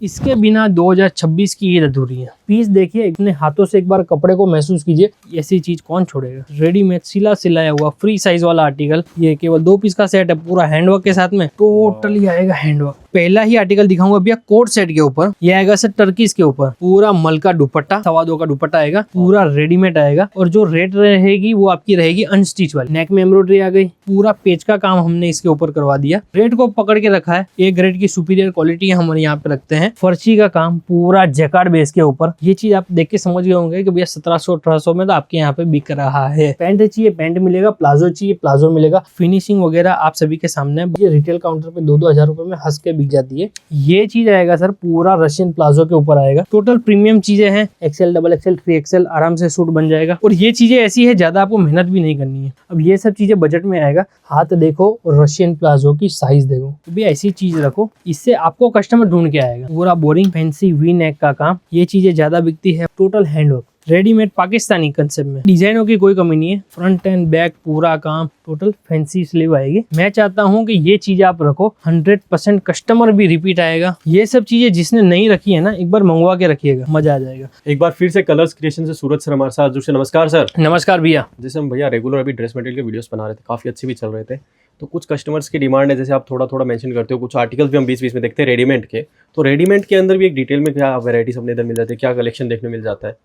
इसके बिना 2026 की ईद अधूरी है। पीस देखिए, अपने हाथों से एक बार कपड़े को महसूस कीजिए, ऐसी चीज कौन छोड़ेगा। रेडीमेड सिला सिलाया हुआ फ्री साइज वाला आर्टिकल, ये केवल 2 पीस का सेट है, पूरा हैंडवर्क के साथ में टोटली आएगा हैंडवर्क। पहला ही आर्टिकल दिखाऊंगा भैया कोट सेट के ऊपर, ये आएगा सर टर्कीज के ऊपर, पूरा मल का दुपट्टा, 2.25 का दुपट्टा आएगा, पूरा रेडीमेड आएगा। और जो रेट रहेगी वो आपकी रहेगी अनस्टिच वाली। नेक में एम्ब्रॉयडरी आ गई, पूरा पेज का काम हमने इसके ऊपर करवा दिया। रेट को पकड़ के रखा है, एक ग्रेड की सुपीरियर क्वालिटी हम यहाँ पे रखते हैं। फर्ची का काम पूरा जैकार्ड बेस के ऊपर, ये चीज आप देख के समझ गए होंगे कि भैया 1700-1800 में तो आपके यहाँ पे बिक रहा है। पैंट चाहिए पैंट मिलेगा, प्लाजो चाहिए प्लाजो मिलेगा। फिनिशिंग वगैरह आप सभी के सामने, ये रिटेल काउंटर पे 2-2 हजार रुपए में हंस के बिक जाती है। ये चीज आएगा सर पूरा रशियन प्लाजो के ऊपर आएगा। टोटल प्रीमियम चीजें हैं, XL, XXL, 3XL आराम से सूट बन जाएगा। और ये चीजें ऐसी है ज्यादा आपको मेहनत भी नहीं करनी है। अब ये सब चीजें बजट में आएगा। हाथ देखो और रशियन प्लाजो की साइज देखो, तो भी ऐसी चीज रखो, इससे आपको कस्टमर ढूंढ के आएगा। पूरा बोरिंग फैंसी वी नेक का काम, ये चीजें ज्यादा बिकती है। Total handwork, readymade Pakistani concept में, डिजाइनों की कोई कमी नहीं है। फ्रंट एंड बैक पूरा काम, टोटल फैंसी स्लीव आएगी। मैं चाहता हूं कि ये चीज आप रखो, 100% कस्टमर भी रिपीट आएगा। ये सब चीजें जिसने नहीं रखी है ना, एक बार मंगवा के रखिएगा, मजा आ जाएगा। एक बार फिर से कलर्स क्रिएशन से सूरज सर हमारे साथ जुड़ से। नमस्कार सर। नमस्कार भैया। जैसे हम भैया रेगुलर अभी ड्रेस मटेरियल के वीडियोस बना रहे थे, काफी अच्छे भी चल रहे थे, तो कुछ कस्टमर्स की डिमांड है, जैसे आप थोड़ा थोड़ा मेंशन करते हो, कुछ आर्टिकल्स भी हम बीच में देखते हैं रेडीमेड के, तो रेडीमेड के अंदर भी एक डिटेल में क्या वैरायटीज अपने इधर मिल जाती है, क्या कलेक्शन देखने मिल जाता है?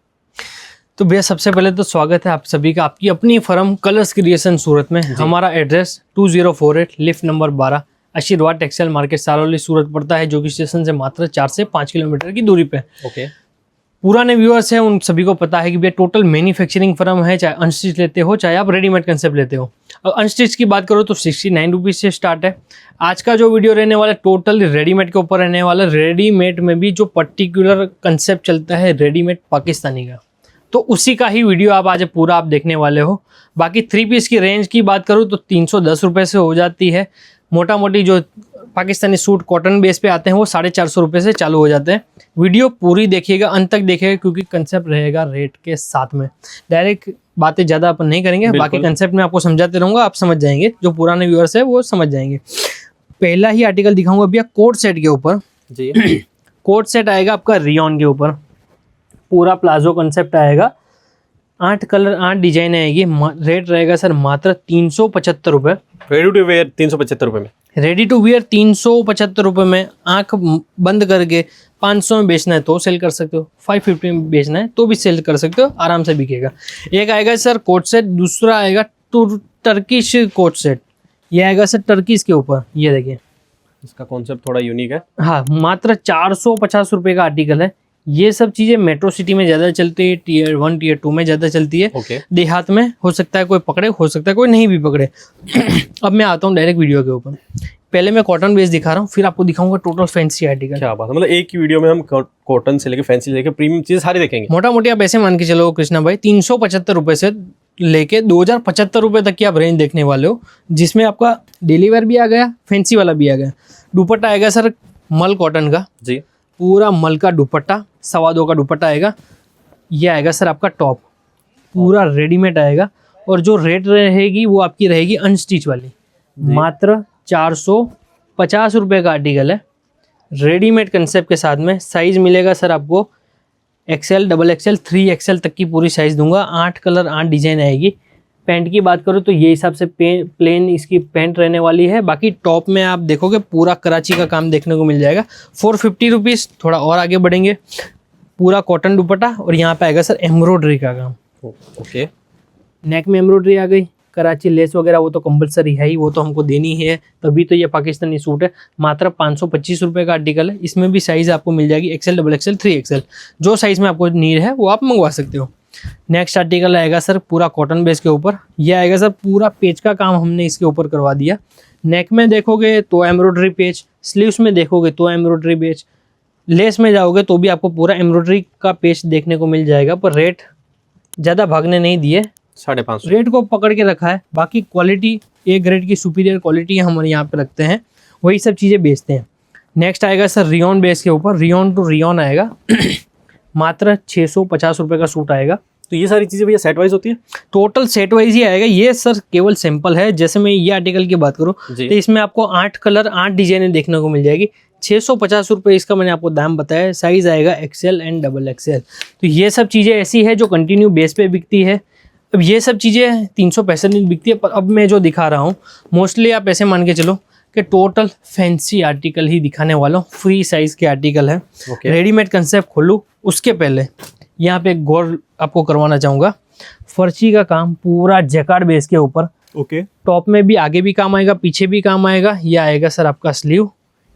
तो भैया सबसे पहले तो स्वागत है आप सभी का आपकी अपनी फर्म कलर्स क्रिएशन सूरत में। हमारा एड्रेस 2048 लिफ्ट नंबर 12, आशीर्वाद टेक्सटाइल मार्केट सारोली सूरत पड़ता है, जो कि स्टेशन से मात्र 4 से 5 किलोमीटर की दूरी पे। ओके। पुराने व्यूअर्स हैं उन सभी को पता है कि भैया टोटल मैन्युफैक्चरिंग फर्म है, चाहे अनस्टिच लेते हो चाहे आप रेडीमेड कंसेप्ट लेते हो। और अनस्टिच की बात करो तो 69 रुपीज़ से स्टार्ट है। आज का जो वीडियो रहने वाला टोटल रेडीमेड के ऊपर रहने वाला। रेडीमेड में भी जो पर्टिकुलर कंसेप्ट चलता है रेडीमेड पाकिस्तानी का, तो उसी का ही वीडियो आप आज पूरा आप देखने वाले हो। बाकी 3 पीस की रेंज की बात करूँ तो 310 रुपये से हो जाती है। मोटा मोटी जो पाकिस्तानी सूट कॉटन बेस पे आते हैं वो 450 रुपये से चालू हो जाते हैं। वीडियो पूरी देखिएगा, अंत तक देखिएगा, क्योंकि कंसेप्ट रहेगा रेट के साथ में। डायरेक्ट बातें ज़्यादा अपन नहीं करेंगे, बाकी कंसेप्ट में आपको समझाते रहूँगा, आप समझ जाएंगे। जो पुराने व्यूअर्स है वो समझ जाएंगे। पहला ही आर्टिकल दिखाऊंगा भैया कोट सेट के ऊपर जी। कोट सेट आएगा आपका रियॉन के ऊपर, पूरा प्लाजो कंसेप्ट आएगा, 8 कलर 8 डिजाइन आएगी। रेट रहेगा सर मात्र 375 रुपये। रेडी टू वेयर 375 रुपये में, रेडी टू वियर 375 रुपये में। आंख बंद करके 500 में बेचना है तो सेल कर सकते हो, 550 में बेचना है तो भी सेल कर सकते हो, आराम से बिकेगा। एक आएगा सर कोट सेट, दूसरा आएगा टर्किश कोट सेट, ये आएगा सर टर्किश के ऊपर। ये देखिए, इसका कॉन्सेप्ट थोड़ा यूनिक है। हाँ, मात्र 450 रुपये का आर्टिकल है। ये सब चीजें मेट्रो सिटी में ज्यादा चलती है, टियर 1 टियर 2 में ज्यादा चलती है। ओके। देहात में हो सकता है कोई पकड़े, हो सकता है कोई नहीं भी पकड़े। अब मैं आता हूँ डायरेक्ट वीडियो के ऊपर। पहले मैं कॉटन बेस दिखा रहा हूँ, फिर आपको दिखाऊंगा टोटल फैंसी आर्टिकल। क्या बात है, मतलब एक ही वीडियो में हम कॉटन से लेके फैंसी लेके प्रीमियम चीज सारी देखेंगे। मोटा मोटी आप ऐसे मान के चलो कृष्णा भाई, 375 रुपये से लेके 2075 रुपये तक की आप रेंज देखने वाले हो, जिसमें आपका डेली वेयर भी आ गया, फैंसी वाला भी आ गया। दुपट्टा आएगा सर मल कॉटन का जी, पूरा मल का दुपट्टा, 2.25 का दुपट्टा आएगा। ये आएगा सर आपका टॉप, पूरा रेडीमेड आएगा। और जो रेट रहेगी वो आपकी रहेगी अनस्टिच वाली, मात्र 450 रुपये का आर्टिकल है। रेडीमेड कंसेप्ट के साथ में साइज मिलेगा सर आपको XL, XXL, 3XL तक की पूरी साइज दूंगा। 8 कलर 8 डिजाइन आएगी। पैंट की बात करूँ तो ये हिसाब से प्लेन इसकी पैंट रहने वाली है। बाकी टॉप में आप देखोगे पूरा कराची का काम देखने को मिल जाएगा। 450 रुपीज़। थोड़ा और आगे बढ़ेंगे, पूरा कॉटन दुपट्टा और यहाँ पे आएगा सर एम्ब्रॉयडरी का काम। ओके। नेक में एम्ब्रॉयडरी आ गई, कराची लेस वगैरह वो तो कंपलसरी है ही, वो तो हमको देनी है, तभी तो ये पाकिस्तानी सूट है। मात्र 525 रुपये का आर्टिकल है। इसमें भी साइज़ आपको मिल जाएगी XL, XXL, 3XL। जो साइज़ में आपको नीड है वो आप मंगवा सकते हो। नेक्स्ट आर्टिकल आएगा सर पूरा कॉटन बेस के ऊपर। ये आएगा सर पूरा पेज का काम हमने इसके ऊपर करवा दिया। नेक में देखोगे तो एम्ब्रॉयडरी पेज, स्लीव्स में देखोगे तो एम्ब्रॉयडरी पेज, लेस में जाओगे तो भी आपको पूरा एम्ब्रॉयडरी का पेज देखने को मिल जाएगा। पर रेट ज़्यादा भागने नहीं दिए, 550 रेट को पकड़ के रखा है। बाकी क्वालिटी एक ग्रेड की सुपीरियर क्वालिटी हम यहाँ पे रखते हैं, वही सब चीज़ें बेचते हैं। नेक्स्ट आएगा सर रियॉन बेस के ऊपर, रियॉन टू रियॉन आएगा। मात्र 650 रुपये का सूट आएगा। तो ये सारी चीज़ें भैया सेट वाइज होती है? टोटल सेट वाइज ही आएगा। ये सर केवल सैंपल है। जैसे मैं ये आर्टिकल की बात करूँ तो इसमें आपको 8 कलर 8 डिजाइनें देखने को मिल जाएगी। 650 रुपये इसका मैंने आपको दाम बताया। साइज़ आएगा XL एंड XXL। तो ये सब चीज़ें ऐसी है जो कंटिन्यू बेस पे बिकती है। अब ये सब चीज़ें 365 दिन बिकती है, पर अब मैं जो दिखा रहा हूँ मोस्टली आप ऐसे मान के चलो कि टोटल फैंसी आर्टिकल ही दिखाने वाला हूँ। फ्री साइज़ के आर्टिकल है। रेडीमेड कंसेप्ट खोलूँ उसके पहले यहाँ पे एक गौर आपको करवाना चाहूँगा। फर्ची का काम पूरा जैकार्ड बेस के ऊपर। टॉप में भी आगे भी काम आएगा, पीछे भी काम आएगा। ये आएगा सर आपका स्लीव।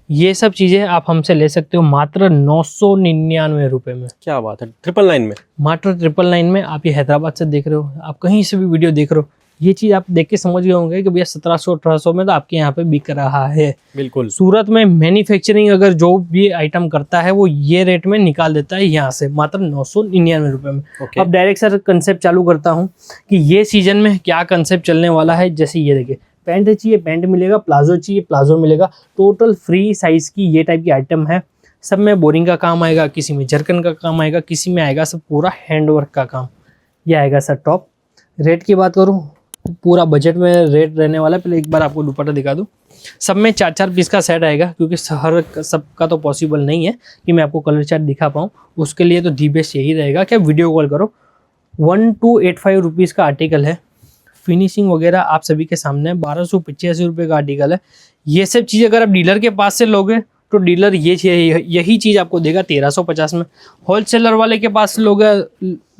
ये सब चीज़ें आप हमसे ले सकते हो मात्र 999 रुपये में। क्या बात है, 999 में, मात्र 999 में। आप ये हैदराबाद से देख रहे हो, आप कहीं से भी वीडियो देख रहे हो, ये चीज़ आप देख के समझ गए होंगे कि भैया 1700-1800 में तो आपके यहाँ पे बिक रहा है। बिल्कुल। सूरत में मैन्युफैक्चरिंग अगर जो भी आइटम करता है वो ये रेट में निकाल देता है यहाँ से, मात्र 999 रुपये में। अब डायरेक्ट सर कंसेप्ट चालू करता हूँ कि ये सीजन में क्या कंसेप्ट चलने वाला है। जैसे ये देखिए, पैंट चाहिए पैंट मिलेगा, प्लाजो चाहिए प्लाजो मिलेगा। टोटल फ्री साइज की ये टाइप की आइटम है। सब में बोरिंग का काम आएगा, किसी में जरकन का काम आएगा, किसी में आएगा सब पूरा हैंडवर्क का काम। ये आएगा सर टॉप। रेट की बात करूँ, पूरा बजट में रेट रहने वाला है। पहले एक बार आपको दुपट्टा दिखा दूँ। सब में 4-4 पीस का सेट आएगा, क्योंकि हर सबका तो पॉसिबल नहीं है कि मैं आपको कलर चार्ट दिखा पाऊँ। उसके लिए तो दी बेस्ट यही रहेगा कि वीडियो कॉल करो। 1285 रुपीज़ का आर्टिकल है। फिनिशिंग वगैरह आप सभी के सामने 1285 रुपये का आर्टिकल है। ये सब चीज़ अगर आप डीलर के पास से लोगे तो डीलर यही चीज़ आपको देगा 1350 में। होलसेलर वाले के पास लोगे,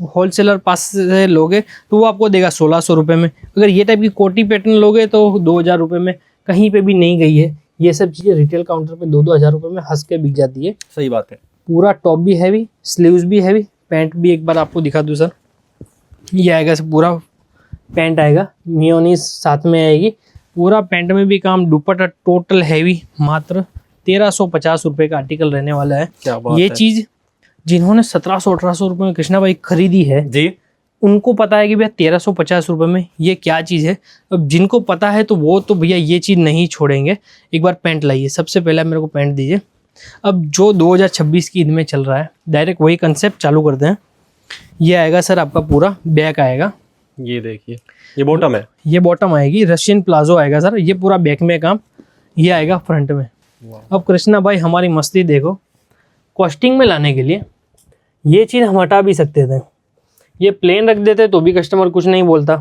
होलसेलर पास से लोगे तो वो आपको देगा 1600 रुपये में। अगर ये टाइप की कोटी पैटर्न लोगे तो 2000 रुपये में। कहीं पे भी नहीं गई है ये सब चीज़ें। रिटेल काउंटर पे 2-2 हज़ार रुपये में हंस के बिक जाती है। सही बात है। पूरा टॉप भी हैवी, स्लीव्स भी हैवी, पैंट भी एक बार आपको दिखा दूँ सर। ये आएगा सर पूरा पैंट आएगा, मियोनीज साथ में आएगी। पूरा पैंट में भी काम, दुपट्टा टोटल हैवी। मात्र 1350 रुपये का आर्टिकल रहने वाला है। क्या बात ये है। चीज़ जिन्होंने 1700-1800 रुपये में कृष्णा भाई खरीदी है जी, उनको पता है कि भैया 1350 रुपये में ये क्या चीज़ है। अब जिनको पता है तो वो तो भैया ये चीज़ नहीं छोड़ेंगे। एक बार पैंट लाइए, सबसे पहले मेरे को पैंट दीजिए। अब जो 2026 की ईद में चल रहा है, डायरेक्ट वही कंसेप्ट चालू करते हैं। ये आएगा सर आपका पूरा बैक आएगा। ये देखिए, ये बॉटम है, ये बॉटम आएगी। रशियन प्लाजो आएगा सर। ये पूरा बैक में काम, ये आएगा फ्रंट में। अब कृष्णा भाई हमारी मस्ती देखो, कॉस्टिंग में लाने के लिए ये चीज़ हम हटा भी सकते थे, ये प्लेन रख देते तो भी कस्टमर कुछ नहीं बोलता।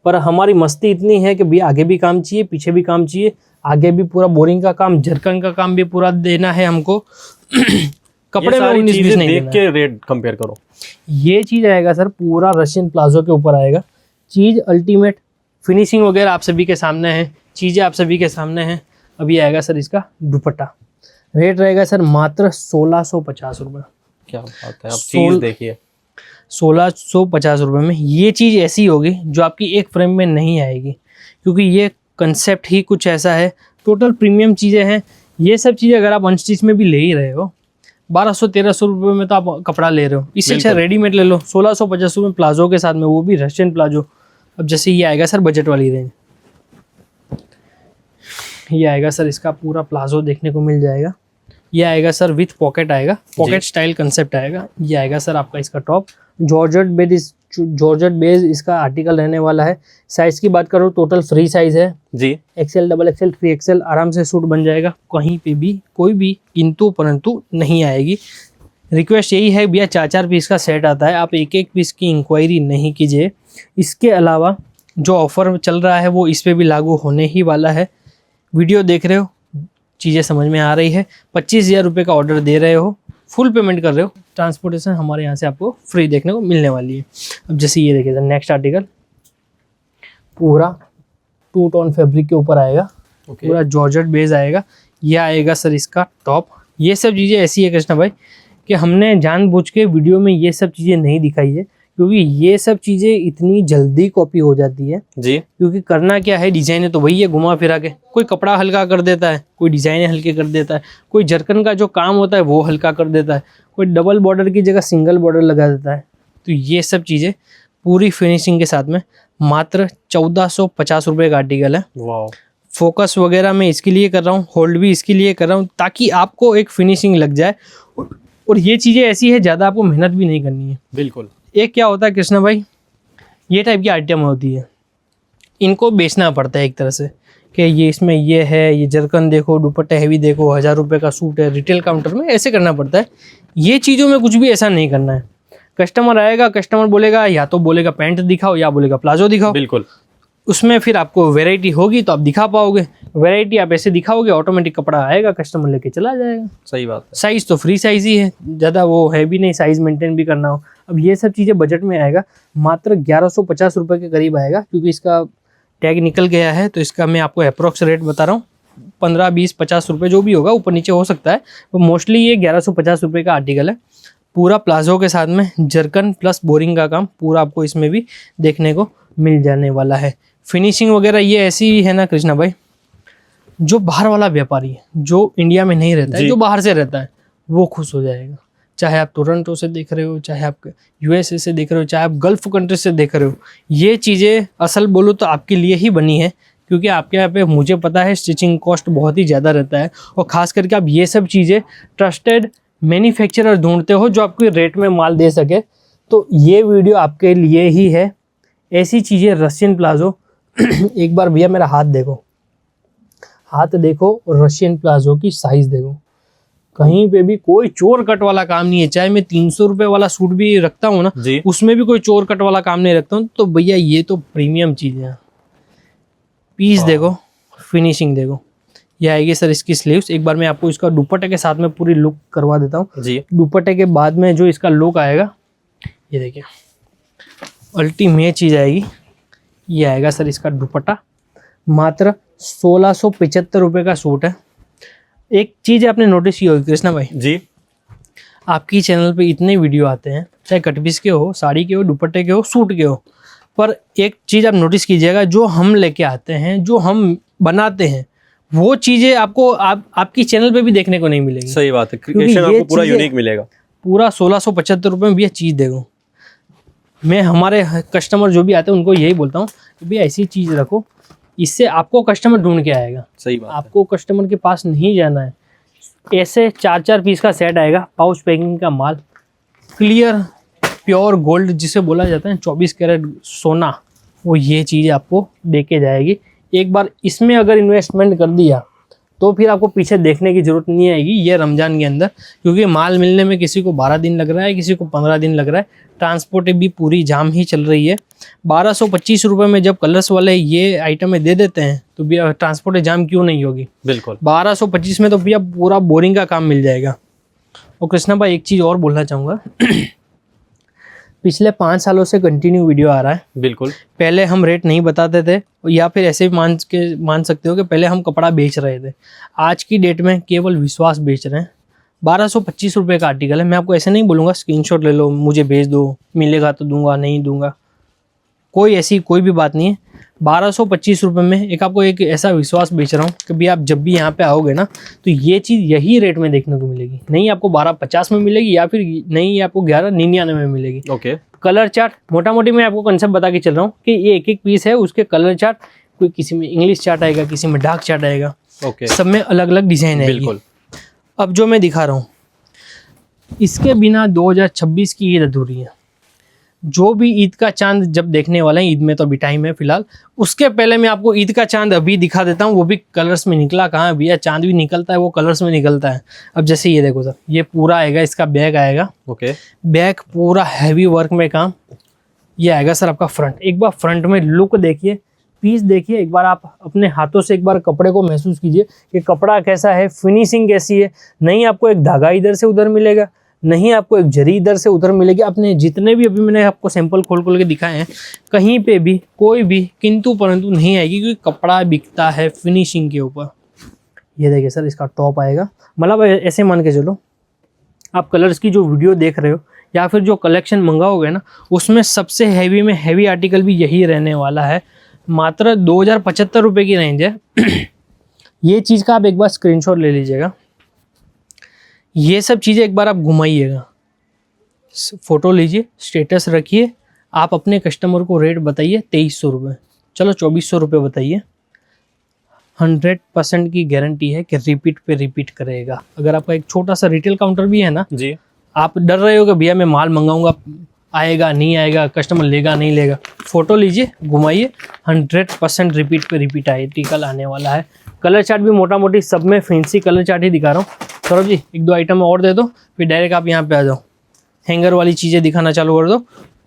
पर हमारी मस्ती इतनी है कि भैया आगे भी काम चाहिए, पीछे भी काम चाहिए। आगे भी पूरा बोरिंग का काम, झरकन का काम भी पूरा देना है हमको। कपड़े में 19-20 नहीं देख के रेट कंपेयर करो। ये चीज़ आएगा सर पूरा रशियन प्लाजो के ऊपर आएगा। चीज़ अल्टीमेट, फिनिशिंग वगैरह आप सभी के सामने है, चीज़ें आप सभी के सामने हैं। अभी आएगा सर इसका दुपट्टा। रेट रहेगा सर मात्र 1650 रुपये। क्या बात है, आप चीज़ देखिए, 1650 रुपये में ये चीज़ ऐसी होगी जो आपकी एक फ्रेम में नहीं आएगी, क्योंकि ये कंसेप्ट ही कुछ ऐसा है। टोटल प्रीमियम चीज़ें हैं। ये सब चीज़ें अगर आप अनस्टिच में भी ले ही रहे हो 1200-1300 रुपये में तो आप कपड़ा ले रहे हो। इससे अच्छा रेडीमेड ले लो 1650 रुपये प्लाजो के साथ में, वो भी रशियन प्लाजो। अब जैसे ये आएगा सर बजट वाली रेंज, ये आएगा सर इसका पूरा प्लाजो देखने को मिल जाएगा। ये आएगा सर विथ पॉकेट आएगा, पॉकेट स्टाइल कंसेप्ट आएगा। ये आएगा सर आपका इसका टॉप। जॉर्जेट बेस इसका आर्टिकल रहने वाला है। साइज की बात करो टोटल फ्री साइज है जी, XL, XXL, 3XL आराम से सूट बन जाएगा। कहीं पे भी कोई भी किंतु परंतु नहीं आएगी। रिक्वेस्ट यही है भैया 4-4 पीस का सेट आता है, आप एक पीस की इंक्वायरी नहीं कीजिए। इसके अलावा जो ऑफर चल रहा है वो इस पर भी लागू होने ही वाला है। वीडियो देख रहे हो, चीज़ें समझ में आ रही है। 25,000 रुपये का ऑर्डर दे रहे हो, फुल पेमेंट कर रहे हो, ट्रांसपोर्टेशन हमारे यहाँ से आपको फ्री देखने को मिलने वाली है। अब जैसे ये देखिए सर नेक्स्ट आर्टिकल पूरा 2 टोन फैब्रिक के ऊपर आएगा। पूरा जॉर्जेट बेस आएगा। ये आएगा सर इसका टॉप। ये सब चीज़ें ऐसी है कृष्णा भाई कि हमने जानबूझ के वीडियो में ये सब चीज़ें नहीं दिखाई है, क्योंकि ये सब चीज़ें इतनी जल्दी कॉपी हो जाती है जी। क्योंकि करना क्या है, डिज़ाइन है तो वही है घुमा फिरा के। कोई कपड़ा हल्का कर देता है, कोई डिज़ाइन हल्के कर देता है, कोई जरकन का जो काम होता है वो हल्का कर देता है, कोई डबल बॉर्डर की जगह सिंगल बॉर्डर लगा देता है। तो ये सब चीज़ें पूरी फिनिशिंग के साथ में मात्र 1450 रुपये का आर्टिकल है। वाह। फोकस वगैरह मैं इसके लिए कर रहा हूँ, होल्ड भी इसके लिए कर रहा हूँ ताकि आपको एक फिनिशिंग लग जाए। और ये चीज़ें ऐसी है ज़्यादा आपको मेहनत भी नहीं करनी है। बिल्कुल। एक क्या होता है कृष्णा भाई, ये टाइप की आइटम होती है, इनको बेचना पड़ता है एक तरह से। कि ये इसमें ये है, ये जरकन देखो, दुपट्टे हैवी देखो, 1000 रुपये का सूट है। रिटेल काउंटर में ऐसे करना पड़ता है। ये चीज़ों में कुछ भी ऐसा नहीं करना है। कस्टमर आएगा, कस्टमर बोलेगा, या तो बोलेगा पैंट दिखाओ या बोलेगा प्लाजो दिखाओ। बिल्कुल, उसमें फिर आपको वैरायटी होगी तो आप दिखा पाओगे। वैरायटी आप ऐसे दिखाओगे, ऑटोमेटिक कपड़ा आएगा, कस्टमर लेके चला जाएगा। सही बात है। साइज़ तो फ्री साइज़ ही है, ज़्यादा वो है भी नहीं, साइज़ मेंटेन भी करना हो। अब ये सब चीज़ें बजट में आएगा, मात्र 1150 रुपये के करीब आएगा, क्योंकि इसका टैग निकल गया है। तो इसका मैं आपको अप्रोक्स रेट बता रहा हूँ, 15, 20, 50 रुपये जो भी होगा, ऊपर नीचे हो सकता है। तो मोस्टली ये 1150 रुपये का आर्टिकल है। पूरा प्लाजो के साथ में जरकन प्लस बोरिंग का काम पूरा आपको इसमें भी देखने को मिल जाने वाला है। फिनिशिंग वगैरह ये ऐसी है ना कृष्णा भाई, जो बाहर वाला व्यापारी है, जो इंडिया में नहीं रहता है, जो बाहर से रहता है, वो खुश हो जाएगा। चाहे आप टोरंटो से देख रहे हो, चाहे आप यूएसए से देख रहे हो, चाहे आप गल्फ कंट्री से देख रहे हो, ये चीज़ें असल बोलो तो आपके लिए ही बनी है। क्योंकि आपके यहाँ पे मुझे पता है स्टिचिंग कॉस्ट बहुत ही ज़्यादा रहता है, और ख़ास करके आप ये सब चीज़ें ट्रस्टेड मैन्युफैक्चरर ढूंढते हो जो आपको रेट में माल दे सके। तो ये वीडियो आपके लिए ही है। ऐसी चीज़ें रशियन प्लाजो एक बार भैया मेरा हाथ देखो, हाथ देखो, और रशियन प्लाजो की साइज़ देखो। कहीं पे भी कोई चोर कट वाला काम नहीं है। चाहे मैं 300 रुपये वाला सूट भी रखता हूँ ना, उसमें भी कोई चोर कट वाला काम नहीं रखता हूँ। तो भैया ये तो प्रीमियम चीज़ है। पीस देखो, फिनिशिंग देखो। ये आएगी सर इसकी स्लीव्स। एक बार मैं आपको इसका दुपट्टे के साथ में पूरी लुक करवा देता हूँ जी। दुपट्टे के बाद में जो इसका लुक आएगा, ये देखिए, अल्टीमेट चीज़ आएगी। ये आएगा सर इसका दुपट्टा। मात्र 1675 रुपये का सूट है। एक चीज़ आपने नोटिस की होगी कृष्णा भाई जी, आपकी चैनल पे इतने वीडियो आते हैं, चाहे कटपीस के हो, साड़ी के हो, दुपट्टे के हो, सूट के हो, पर एक चीज़ आप नोटिस कीजिएगा, जो हम लेके आते हैं, जो हम बनाते हैं, वो चीज़ें आपको आपकी चैनल पे भी देखने को नहीं मिलेगी। सही बात है, क्रिएशन आपको पूरा यूनिक मिलेगा। पूरा 1675 रुपये में भी ये चीज़ देखो। मैं हमारे कस्टमर जो भी आते हैं उनको यही बोलता हूँ कि भैया ऐसी चीज़ रखो, इससे आपको कस्टमर ढूंढ के आएगा। सही बात आपको कस्टमर के पास नहीं जाना है। ऐसे 4-4 पीस का सेट आएगा, पाउच पैकिंग का माल, क्लियर प्योर गोल्ड जिसे बोला जाता है, 24 कैरेट सोना, वो ये चीज़ आपको दे के जाएगी। एक बार इसमें अगर इन्वेस्टमेंट कर दिया तो फिर आपको पीछे देखने की ज़रूरत नहीं आएगी ये रमज़ान के अंदर। क्योंकि माल मिलने में किसी को 12 दिन लग रहा है, किसी को 15 दिन लग रहा है, ट्रांसपोर्ट भी पूरी जाम ही चल रही है। 1225 रुपये में जब कलर्स वाले ये आइटमें दे देते हैं तो भैया ट्रांसपोर्ट जाम क्यों नहीं होगी। बिल्कुल, 1225 में तो भैया पूरा बोरिंग का काम मिल जाएगा। और कृष्णा भाई एक चीज़ और बोलना चाहूँगा पिछले 5 सालों से कंटिन्यू वीडियो आ रहा है। बिल्कुल, पहले हम रेट नहीं बताते थे, या फिर ऐसे भी मान सकते हो कि पहले हम कपड़ा बेच रहे थे। आज की डेट में केवल विश्वास बेच रहे हैं। 1225 रुपये का आर्टिकल है। मैं आपको ऐसे नहीं बोलूँगा स्क्रीनशॉट ले लो, मुझे भेज दो, मिलेगा तो दूंगा, नहीं दूंगा, कोई ऐसी कोई भी बात नहीं है। 1225 रुपये में एक आपको एक ऐसा विश्वास बेच रहा हूँ कि भाई आप जब भी यहाँ पे आओगे ना तो ये चीज़ यही रेट में देखने को मिलेगी। नहीं आपको 1250 में मिलेगी, या फिर नहीं आपको 1199 में मिलेगी। ओके, कलर चार्ट मोटा मोटी मैं आपको कंसेप्ट बता के चल रहा हूँ कि ये एक एक पीस है, उसके कलर चार्ट, कोई किसी में इंग्लिश चार्ट आएगा, किसी में डार्क चार्ट आएगा, ओके, सब में अलग अलग डिज़ाइन आएगी। बिल्कुल। अब जो मैं दिखा रहा हूँ, इसके बिना 2026 की ईद अधूरी है। जो भी ईद का चांद जब देखने वाला है, ईद में तो अभी टाइम है फिलहाल, उसके पहले मैं आपको ईद का चांद अभी दिखा देता हूँ। वो भी कलर्स में निकला कहाँ है भैया, चांद भी निकलता है वो कलर्स में निकलता है। अब जैसे ये देखो सर, ये पूरा आएगा, इसका बैग आएगा, ओके, बैग पूरा हैवी वर्क में काम। ये आएगा सर आपका फ्रंट। एक बार फ्रंट में लुक देखिए, पीस देखिए, एक बार आप अपने हाथों से एक बार कपड़े को महसूस कीजिए कि कपड़ा कैसा है, फिनिशिंग कैसी है। नहीं आपको एक धागा इधर से उधर मिलेगा, नहीं आपको एक जरी इधर से उधर मिलेगी। अपने जितने भी अभी मैंने आपको सैंपल खोल के दिखाए हैं, कहीं पे भी कोई भी किंतु परंतु नहीं आएगी, क्योंकि कपड़ा बिकता है फिनिशिंग के ऊपर। ये देखिए सर, इसका टॉप आएगा। मतलब ऐसे मान के चलो, आप कलर्स की जो वीडियो देख रहे हो या फिर जो कलेक्शन मंगाओगे ना, उसमें सबसे हैवी में हैवी आर्टिकल भी यही रहने वाला है। मात्र 2075 रुपये की रेंज है। ये चीज़ का आप एक बार स्क्रीनशॉट ले लीजिएगा। ये सब चीज़ें एक बार आप घुमाइएगा, फ़ोटो लीजिए, स्टेटस रखिए, आप अपने कस्टमर को रेट बताइए 2300 रुपये, चलो 2400 रुपये बताइए। 100% की गारंटी है कि रिपीट पे रिपीट करेगा। अगर आपका एक छोटा सा रिटेल काउंटर भी है ना जी, आप डर रहे हो कि भैया मैं माल मंगाऊंगा, आएगा नहीं आएगा, कस्टमर लेगा नहीं लेगा। फ़ोटो लीजिए, घुमाइए, 100% रिपीट पे रिपीट आर्टिकल आने वाला है। कलर चार्ट भी मोटा मोटी सब में फैंसी कलर चार्ट ही दिखा रहा हूँ। सौरभ जी 1-2 आइटम और दे दो, फिर डायरेक्ट आप यहाँ पे आ जाओ। हैंगर वाली चीज़ें दिखाना चालू कर दो,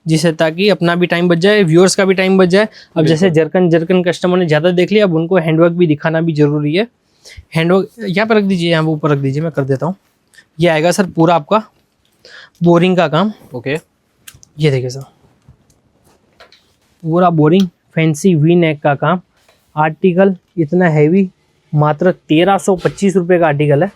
जिससे ताकि अपना भी टाइम बच जाए, व्यूअर्स का भी टाइम बच जाए। अब जैसे जरकन कस्टमर ने ज़्यादा देख लिया, अब उनको हैंडवर्क भी दिखाना भी ज़रूरी है। हैंडवर्क यहाँ पर रख दीजिए, यहाँ ऊपर रख दीजिए, मैं कर देता हूँ। ये आएगा सर पूरा आपका बोरिंग का काम। ओके, ये देखिए सर, पूरा बोरिंग फैंसी वी नेक का काम। आर्टिकल इतना हैवी, मात्र 1325 रुपये का आर्टिकल है।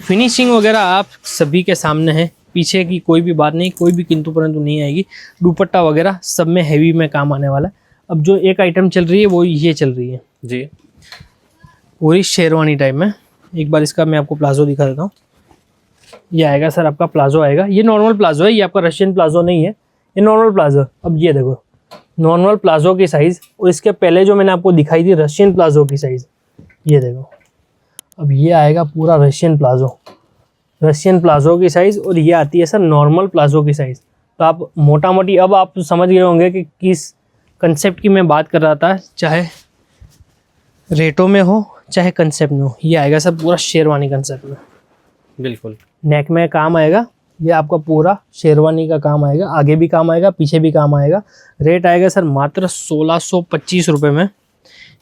फिनिशिंग वगैरह आप सभी के सामने है, पीछे की कोई भी बात नहीं, कोई भी किंतु परंतु नहीं आएगी। दुपट्टा वगैरह सब में हैवी में काम आने वाला है। अब जो एक आइटम चल रही है वो ये चल रही है जी, पूरी शेरवानी टाइप में। एक बार इसका मैं आपको प्लाजो दिखा देता हूँ। ये आएगा सर आपका प्लाजो आएगा, ये नॉर्मल प्लाजो है, ये आपका रशियन प्लाजो नहीं है, ये नॉर्मल प्लाजो। अब ये देखो नॉर्मल प्लाजो की साइज़, और इसके पहले जो मैंने आपको दिखाई थी रशियन प्लाजो की साइज़, ये देखो। अब ये आएगा पूरा रशियन प्लाजो की साइज़, और ये आती है सर नॉर्मल प्लाजो की साइज़। तो आप मोटा मोटी अब आप समझ गए होंगे कि किस कंसेप्ट की मैं बात कर रहा था, चाहे रेटों में हो चाहे कंसेप्ट में हो। ये आएगा सर पूरा शेरवानी कंसेप्ट में, बिल्कुल। नेक में काम आएगा, ये आपका पूरा शेरवानी का काम आएगा, आगे भी काम आएगा पीछे भी काम आएगा। रेट आएगा सर मात्र 1625 रुपये में।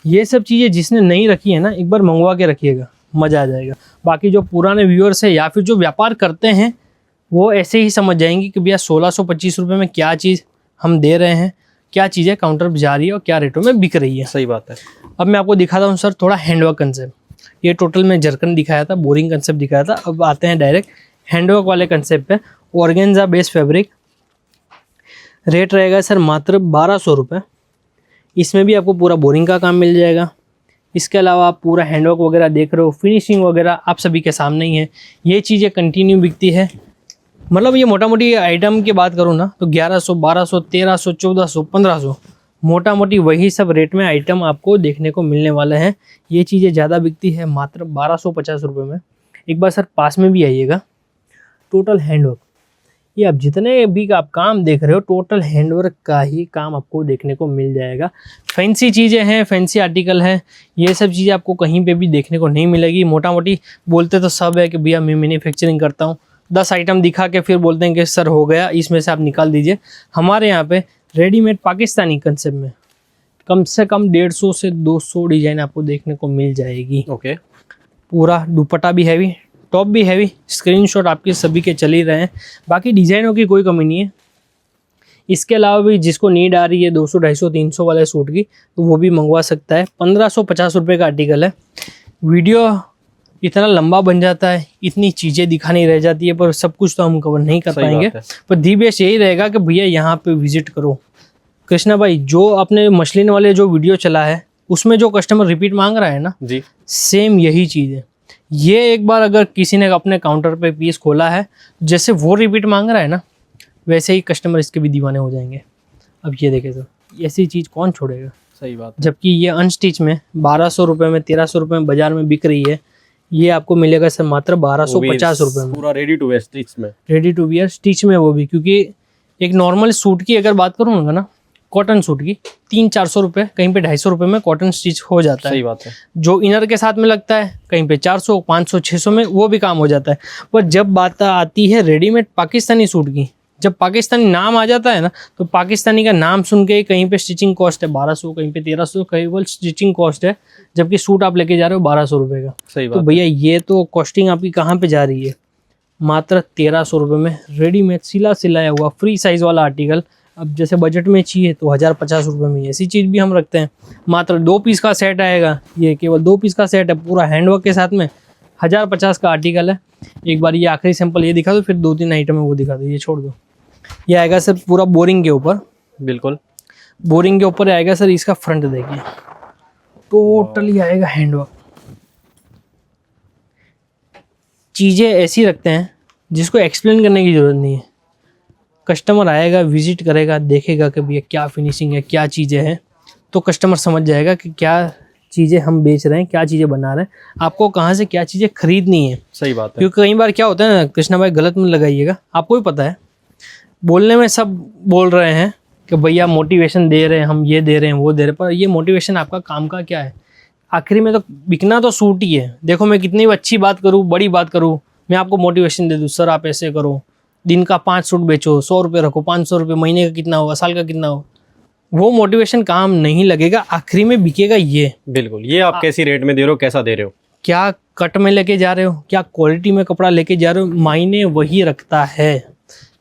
ये सब चीज़ें जिसने नहीं रखी है ना, एक बार मंगवा के रखिएगा, मज़ा आ जाएगा। बाकी जो पुराने व्यूअर्स है या फिर जो व्यापार करते हैं वो ऐसे ही समझ जाएंगे कि भैया 1625 रुपये में क्या चीज़ हम दे रहे हैं, क्या चीज़ें काउंटर पर जा रही है और क्या रेटों में बिक रही है। सही बात है। अब मैं आपको दिखाता हूँ सर थोड़ा हैंडवर्क कंसेप्ट। ये टोटल में जरकन दिखाया था, बोरिंग कंसेप्ट दिखाया था, अब आते हैं डायरेक्ट हैंडवर्क वाले कंसेप्ट पे। ऑर्गेन्जा बेस फैब्रिक, रेट रहेगा सर मात्र 1200 रुपये। इसमें भी आपको पूरा बोरिंग का काम मिल जाएगा। इसके अलावा आप पूरा हैंडवर्क वगैरह देख रहे हो, फिनिशिंग वगैरह आप सभी के सामने ही है। ये चीज़ें कंटिन्यू बिकती है, मतलब ये मोटा मोटी आइटम की बात करूँ ना तो 1100, 1200, 1300, 1400, 1500 मोटा मोटी वही सब रेट में आइटम आपको देखने को मिलने वाले हैं। ये चीज़ें ज़्यादा बिकती है मात्र 1250 रुपये में। एक बार सर पास में भी आइएगा। टोटल हैंडवर्क, ये आप जितने भी आप काम देख रहे हो टोटल हैंडवर्क का ही काम आपको देखने को मिल जाएगा। फैंसी चीज़ें हैं, फैंसी आर्टिकल हैं, ये सब चीज़ें आपको कहीं पे भी देखने को नहीं मिलेगी। मोटा मोटी बोलते तो सब है कि भैया मैं मैन्युफैक्चरिंग करता हूँ, 10 आइटम दिखा के फिर बोलते हैं कि सर हो गया, इसमें से आप निकाल दीजिए। हमारे यहाँ पे रेडीमेड पाकिस्तानी कंसेप्ट में कम से कम 150 से 200 डिज़ाइन आपको देखने को मिल जाएगी। ओके, पूरा दुपट्टा भी हैवी, टॉप भी हैवी, स्क्रीनशॉट आपके सभी के चल ही रहे हैं। बाकी डिज़ाइनों की कोई कमी नहीं है। इसके अलावा भी जिसको नीड आ रही है 200, 250, 300 वाले सूट की, तो वो भी मंगवा सकता है। 1550 रुपये का आर्टिकल है। वीडियो इतना लंबा बन जाता है, इतनी चीज़ें दिखानी रह जाती है, पर सब कुछ तो हम कवर नहीं कर पाएंगे। पर दी बेस्ट यही रहेगा कि भैया यहाँ पे विजिट करो। कृष्णा भाई, जो अपने मसलिन वाले जो वीडियो चला है उसमें जो कस्टमर रिपीट मांग रहा है ना जी, सेम यही चीज़ है। ये एक बार अगर किसी ने अपने काउंटर पे पीस खोला है, जैसे वो रिपीट मांग रहा है ना, वैसे ही कस्टमर इसके भी दीवाने हो जाएंगे। अब ये देखें सर, ऐसी चीज़ कौन छोड़ेगा। सही बात। जबकि ये अनस्टिच में 1200 रुपये में, 1300 रुपये में बाजार में बिक रही है, ये आपको मिलेगा सर मात्र 1250 रुपये में। पूरा रेडी टू वेयर स्टिच में, रेडी टू वियर स्टिच में, वो भी क्योंकि एक नॉर्मल सूट की अगर बात करूँगा ना, कॉटन सूट की 300-400 रुपये, कहीं पे 250 रुपये में कॉटन स्टिच हो जाता है। सही बात है। जो इनर के साथ में लगता है कहीं पे 400, 500, 600 में वो भी काम हो जाता है। पर जब बात आती है रेडीमेड पाकिस्तानी सूट की, जब पाकिस्तानी नाम आ जाता है ना, तो पाकिस्तानी का नाम सुन के कहीं पे स्टिचिंग कॉस्ट है 1200, कहीं पे 1300, केवल स्टिचिंग कॉस्ट है, जबकि सूट आप लेके जा रहे हो 1200 रुपये का। सही बात। तो भैया ये तो कॉस्टिंग आपकी कहाँ पे जा रही है, मात्र 1300 रुपये में रेडीमेड सिलाया हुआ फ्री साइज वाला आर्टिकल। अब जैसे बजट में चाहिए तो 1050 रुपये में ऐसी चीज़ भी हम रखते हैं। मात्र 2 पीस का सेट आएगा, ये केवल 2 पीस का सेट है पूरा हैंडवर्क के साथ में, 1050 का आर्टिकल है। एक बार ये आखिरी सैंपल ये दिखा दो, फिर 2-3 आइटम है वो दिखा दो, ये छोड़ दो। ये आएगा सर पूरा बोरिंग के ऊपर, बिल्कुल बोरिंग के ऊपर आएगा सर। इसका फ्रंट देखिए, टोटली आएगा हैंडवर्क। चीज़ें ऐसी रखते हैं जिसको एक्सप्लेन करने की ज़रूरत नहीं है। कस्टमर आएगा, विजिट करेगा, देखेगा कि भैया क्या फिनिशिंग है, क्या चीज़ें हैं, तो कस्टमर समझ जाएगा कि क्या चीज़ें हम बेच रहे हैं, क्या चीज़ें बना रहे हैं, आपको कहाँ से क्या चीज़ें खरीदनी है। सही बात है। क्योंकि कई बार क्या होता है ना कृष्णा भाई, गलत में लगाइएगा, आपको भी पता है, बोलने में सब बोल रहे हैं कि भैया मोटिवेशन दे रहे हैं, हम ये दे रहे हैं, वो दे रहे हैं, पर ये मोटिवेशन आपका काम का क्या है? आखिरी में तो बिकना तो सूट ही है। देखो मैं कितनी अच्छी बात करूँ, बड़ी बात करूँ, मैं आपको मोटिवेशन दे दूँ, सर आप ऐसे करो, दिन का 5 सूट बेचो, 100 रुपये रखो, 500 रुपये, महीने का कितना होगा, साल का कितना होगा, वो मोटिवेशन काम नहीं लगेगा। आखिरी में बिकेगा ये। बिल्कुल, ये आप कैसी रेट में दे रहे हो, कैसा दे रहे हो, क्या कट में लेके जा रहे हो, क्या क्वालिटी में कपड़ा लेके जा रहे हो, मायने वही रखता है।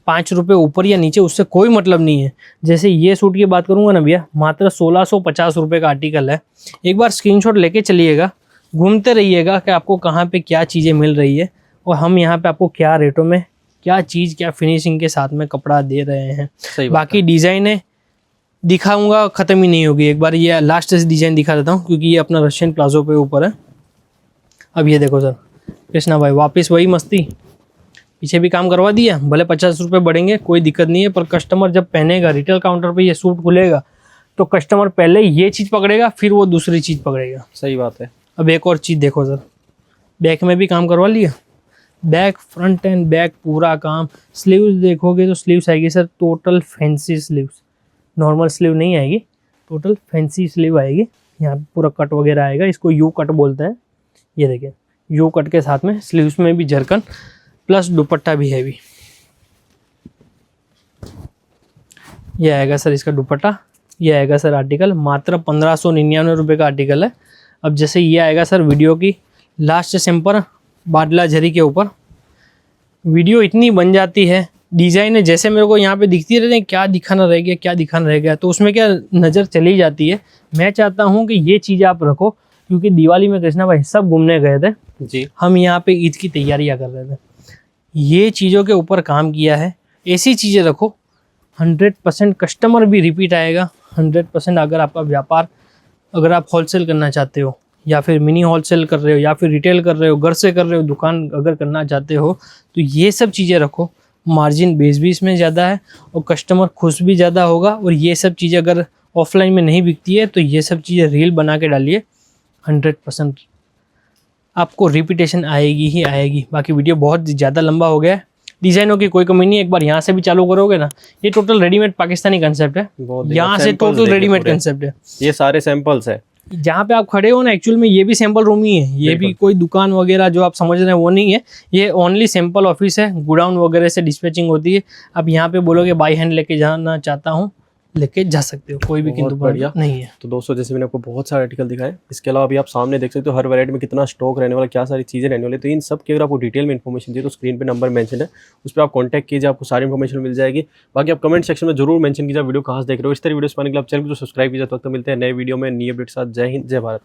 5 रुपये ऊपर या नीचे उससे कोई मतलब नहीं है। जैसे ये सूट की बात करूंगा ना भैया, मात्र 1650 रुपये का आर्टिकल है। एक बार स्क्रीनशॉट लेके चलिएगा, घूमते रहिएगा कि आपको कहाँ पे क्या चीज़ें मिल रही है और हम यहाँ पे आपको क्या रेटों में क्या चीज़ क्या फिनिशिंग के साथ में कपड़ा दे रहे हैं। सही बात बाकी डिज़ाइनें दिखाऊंगा, ख़त्म ही नहीं होगी। एक बार ये लास्ट से डिज़ाइन दिखा देता हूँ क्योंकि ये अपना रशियन प्लाजो पे ऊपर है। अब ये देखो सर, कृष्णा भाई वापस वही मस्ती, पीछे भी काम करवा दिया, भले 50 रुपये बढ़ेंगे कोई दिक्कत नहीं है, पर कस्टमर जब पहनेगा, रिटेल काउंटर पे ये सूट खुलेगा तो कस्टमर पहले ये चीज़ पकड़ेगा, फिर वो दूसरी चीज़ पकड़ेगा। सही बात है। अब एक और चीज़ देखो सर, बैक में भी काम करवा लिया, बैक फ्रंट एंड बैक पूरा काम। स्लीव्स देखोगे तो स्लीव्स आएगी sir total fancy sleeves, normal sleeve नहीं आएगी, टोटल फैंसी स्लीव आएगी। यहाँ पे पूरा कट वगैरह आएगा, इसको यू कट बोलते हैं। ये देखिए यू कट के साथ में स्लीव्स में भी झरकन प्लस दुपट्टा भी हैवी। ये आएगा सर इसका दुपट्टा, ये आएगा सर आर्टिकल, मात्र 1599 रुपये का आर्टिकल है। अब जैसे ये आएगा सर वीडियो की लास्ट सैंपल बादला झरी के ऊपर, वीडियो इतनी बन जाती है, डिज़ाइन है जैसे मेरे को यहाँ पे दिखती रहती है, क्या दिखाना रह गया, क्या दिखाना रह गया, तो उसमें क्या नज़र चली जाती है। मैं चाहता हूँ कि ये चीज़ आप रखो, क्योंकि दिवाली में कृष्णा भाई सब घूमने गए थे जी, हम यहाँ पे ईद की तैयारियाँ कर रहे थे, ये चीज़ों के ऊपर काम किया है। ऐसी चीज़ें रखो, 100% कस्टमर भी रिपीट आएगा। 100% अगर आपका व्यापार, अगर आप होलसेल करना चाहते हो या फिर मिनी होलसेल कर रहे हो या फिर रिटेल कर रहे हो, घर से कर रहे हो, दुकान अगर करना चाहते हो, तो ये सब चीज़ें रखो। मार्जिन 20-20 में ज़्यादा है और कस्टमर खुश भी ज़्यादा होगा। और ये सब चीज़ें अगर ऑफलाइन में नहीं बिकती है तो ये सब चीज़ें रील बना के डालिए, 100% आपको रिपीटेशन आएगी ही आएगी। बाकी वीडियो बहुत ज़्यादा लंबा हो गया है, डिज़ाइनों की कोई कमी नहीं है। एक बार यहाँ से भी चालू करोगे ना, ये टोटल रेडीमेड पाकिस्तानी कंसेप्ट है, यहाँ से टोटल रेडीमेड कंसेप्ट है। ये सारे सैंपल्स है जहाँ पे आप खड़े हो ना, एक्चुअल में ये भी सैंपल रूम ही है, ये भी कोई दुकान वगैरह जो आप समझ रहे हैं वो नहीं है, ये ओनली सैंपल ऑफिस है। गोडाउन वगैरह से डिस्पैचिंग होती है। अब यहाँ पे बोलोगे बाई हैंड लेके जाना चाहता हूँ, लेके जा सकते हो, कोई भी किंतु बढ़िया नहीं है। तो दोस्तों जैसे मैंने आपको बहुत सारे आर्टिकल दिखाए, इसके अलावा अभी आप सामने देख सकते हो हर वैरायटी में कितना स्टॉक रहने वाला, क्या सारी चीज़ें रहने वाली। तो इन सब की अगर आपको डिटेल में इन्फॉर्मेशन चाहिए तो स्क्रीन पे नंबर मेंशन है, उस पर आप कॉन्टैक्ट कीजिए, आपको सारी इन्फॉर्मेशन मिल जाएगी। बाकी आप कमेंट सेक्शन में जरूर मेंशन कीजिए वीडियो कहाँ से देख रहे हो। इस तरह वीडियो पाने के लिए आप चैनल को सब्सक्राइब कीजिए। तो मिलते हैं नए वीडियो में नई अपडेट के साथ। जय हिंद, जय भारत।